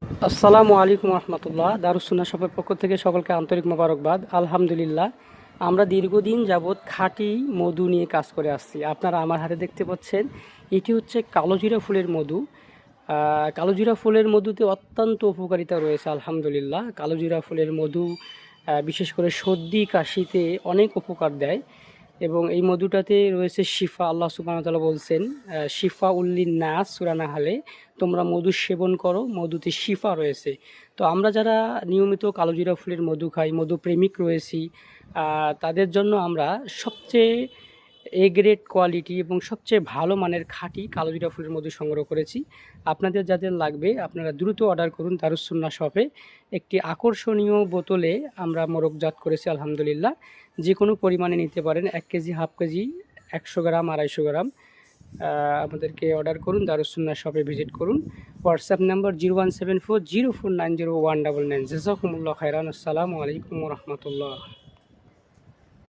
আসসালামু আলাইকুম রহমতুল্লাহ। দারুসুন্নাহ শপের পক্ষ থেকে সকলকে আন্তরিক মোবারকবাদ। আলহামদুলিল্লাহ, আমরা দীর্ঘদিন যাবৎ খাঁটি মধু নিয়ে কাজ করে আসছি। আপনারা আমার হাতে দেখতে পাচ্ছেন, এটি হচ্ছে কালোজিরা ফুলের মধু। কালোজিরা ফুলের মধুতে অত্যন্ত উপকারিতা রয়েছে। আলহামদুলিল্লাহ, কালোজিরা ফুলের মধু বিশেষ করে সর্দি কাশিতে অনেক উপকার দেয় এবং এই মধুটাতে রয়েছে শিফা। আল্লাহ সুবহানাহু ওয়া তাআলা বলছেন, শিফা উল্লিন নাস সূরা নাহলে, তোমরা মধু সেবন করো, মধুতে শিফা রয়েছে। তো আমরা যারা নিয়মিত কালোজিরা ফুলের মধু খাই, মধু প্রেমিক রয়েছি, তাদের জন্য আমরা সবচেয়ে এ গ্রেড কোয়ালিটি এবং সবচেয়ে ভালো মানের খাঁটি কালোজিরা ফুলের মধু সংগ্রহ করেছি। আপনাদের যাদের লাগবে আপনারা দ্রুত অর্ডার করুন দারুসুন্নাহ শপে। একটি আকর্ষণীয় বোতলে আমরা মোড়কজাত করেছি। আলহামদুলিল্লাহ, যে কোনো পরিমাণে নিতে পারেন, 1 কেজি, হাফ কেজি, 100 গ্রাম, 250 গ্রাম। আমাদেরকে অর্ডার করুন, দারুসুন্নাহ শপে ভিজিট করুন। WhatsApp number 017404901999। জাযাকুমুল্লাহ খাইরান। আসসালামু আলাইকুম রহমতুল্লাহ।